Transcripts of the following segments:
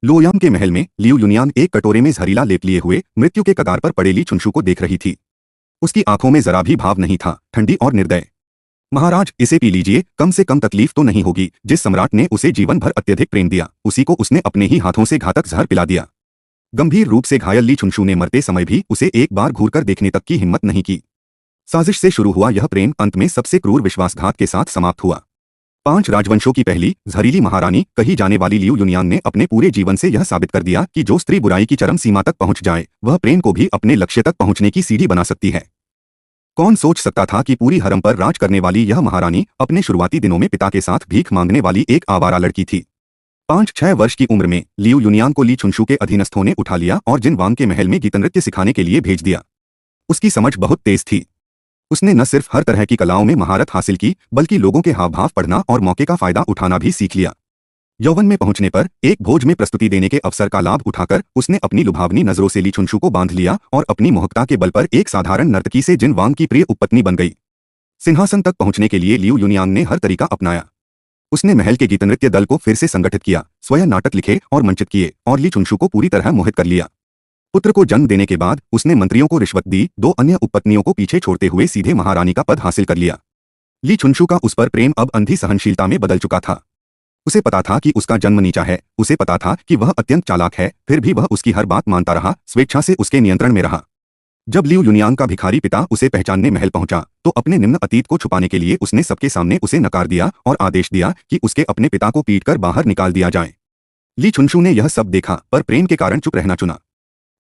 लोयांग के महल में लियू युनियान एक कटोरे में जहरीला लेप लिए हुए मृत्यु के कगार पर पड़े ली छुनशु को देख रही थी। उसकी आंखों में जरा भी भाव नहीं था, ठंडी और निर्दय। महाराज, इसे पी लीजिए, कम से कम तकलीफ तो नहीं होगी। जिस सम्राट ने उसे जीवन भर अत्यधिक प्रेम दिया, उसी को उसने अपने ही हाथों से घातक जहर पिला दिया। गंभीर रूप से घायल ली छुनशु ने मरते समय भी उसे एक बार घूरकर देखने तक की हिम्मत नहीं की। साजिश से शुरू हुआ यह प्रेम अंत में सबसे क्रूर विश्वासघात के साथ समाप्त हुआ। 5 राजवंशों की पहली जहरीली महारानी कही जाने वाली लियू युनियान ने अपने पूरे जीवन से यह साबित कर दिया कि जो स्त्री बुराई की चरम सीमा तक पहुंच जाए, वह प्रेम को भी अपने लक्ष्य तक पहुंचने की सीढ़ी बना सकती है। कौन सोच सकता था कि पूरी हरम पर राज करने वाली यह महारानी अपने शुरुआती दिनों में पिता के साथ भीख मांगने वाली एक आवारा लड़की थी। 5-6 वर्ष की उम्र में लियू युनियान को ली छुनशु के अधीनस्थों ने उठा लिया और जिन वांग के महल में गीत नृत्य सिखाने के लिए भेज दिया। उसकी समझ बहुत तेज थी। उसने न सिर्फ हर तरह की कलाओं में महारत हासिल की, बल्कि लोगों के हाव भाव पढ़ना और मौके का फायदा उठाना भी सीख लिया। यौवन में पहुंचने पर एक भोज में प्रस्तुति देने के अवसर का लाभ उठाकर उसने अपनी लुभावनी नजरों से ली छुनशु को बांध लिया और अपनी मोहकता के बल पर एक साधारण नर्तकी से जिन वांग की प्रिय उपपत्नी बन गई। सिंहासन तक पहुंचने के लिए लियू युनियान ने हर तरीका अपनाया। उसने महल के गीत नृत्य दल को फिर से संगठित किया, स्वयं नाटक लिखे और मंचित किए और ली छुनशु को पूरी तरह मोहित कर लिया। पुत्र को जन्म देने के बाद उसने मंत्रियों को रिश्वत दी, 2 अन्य उपपत्नियों को पीछे छोड़ते हुए सीधे महारानी का पद हासिल कर लिया। ली छुनशु का उस पर प्रेम अब अंधी सहनशीलता में बदल चुका था। उसे पता था कि उसका जन्म नीचा है, उसे पता था कि वह अत्यंत चालाक है, फिर भी वह उसकी हर बात मानता रहा, स्वेच्छा से उसके नियंत्रण में रहा। जब लियू युनियान का भिखारी पिता उसे पहचानने महल पहुंचा, तो अपने निम्न अतीत को छुपाने के लिए उसने सबके सामने उसे नकार दिया और आदेश दिया कि उसके अपने पिता को पीटकर बाहर निकाल दिया जाए। ली छुनशु ने यह सब देखा, पर प्रेम के कारण चुप रहना चुना।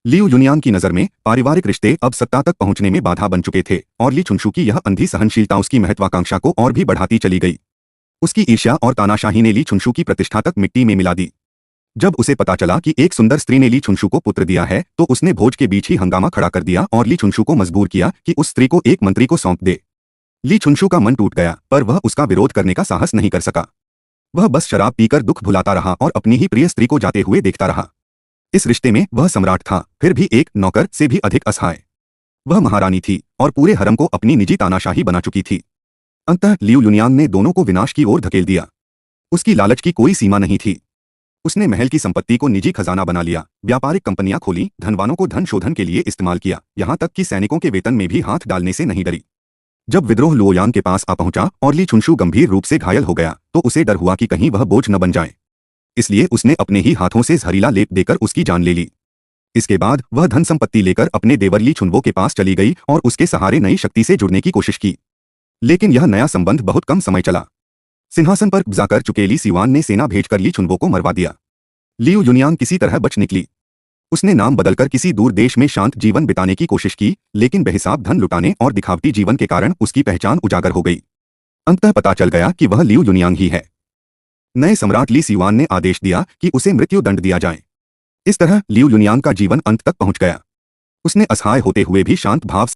लियू युनियान की नजर में पारिवारिक रिश्ते अब सत्ता तक पहुंचने में बाधा बन चुके थे और ली छुनशु की यह अंधी सहनशीलता उसकी महत्वाकांक्षा को और भी बढ़ाती चली गई। उसकी ईर्ष्या और तानाशाही ने ली छुनशु की प्रतिष्ठा तक मिट्टी में मिला दी। जब उसे पता चला कि एक सुंदर स्त्री ने ली छुनशु को पुत्र दिया है, तो उसने भोज के बीच ही हंगामा खड़ा कर दिया और ली छुनशु को मजबूर किया कि उस स्त्री को एक मंत्री को सौंप दे। ली छुनशु का मन टूट गया, पर वह उसका विरोध करने का साहस नहीं कर सका। वह बस शराब पीकर दुख भुलाता रहा और अपनी ही प्रिय स्त्री को जाते हुए देखता रहा। इस रिश्ते में वह सम्राट था, फिर भी एक नौकर से भी अधिक असहाय। वह महारानी थी और पूरे हरम को अपनी निजी तानाशाही बना चुकी थी। अंततः लियू युनियान ने दोनों को विनाश की ओर धकेल दिया। उसकी लालच की कोई सीमा नहीं थी। उसने महल की संपत्ति को निजी खजाना बना लिया, व्यापारिक कंपनियां खोली, धनवानों को धन शोधन के लिए इस्तेमाल किया, यहां तक कि सैनिकों के वेतन में भी हाथ डालने से नहीं डरी। जब विद्रोह लुओयांग के पास आ पहुंचा और ली छुनशु गंभीर रूप से घायल हो गया, तो उसे डर हुआ कि कहीं वह बोझ न बन जाए। इसलिए उसने अपने ही हाथों से जहरीला लेप देकर उसकी जान ले ली। इसके बाद वह धन संपत्ति लेकर अपने देवर ली छुनवो के पास चली गई और उसके सहारे नई शक्ति से जुड़ने की कोशिश की। लेकिन यह नया संबंध बहुत कम समय चला। सिंहासन पर कब्जा कर चुके ली सिवान ने सेना भेजकर ली छुनवो को मरवा दिया। लियू युनियान किसी तरह बच निकली। उसने नाम बदलकर किसी दूर देश में शांत जीवन बिताने की कोशिश की, लेकिन बेहिसाब धन लुटाने और दिखावटी जीवन के कारण उसकी पहचान उजागर हो गई। अंततः पता चल गया कि वह लियू युनियान ही है। नए सम्राट ली सिवान ने आदेश दिया कि उसे मृत्यु दंड दिया जाए। इस तरह लियू युनियान का जीवन अंत तक पहुंच गया। उसने असहाय होते हुए भी शांत भाव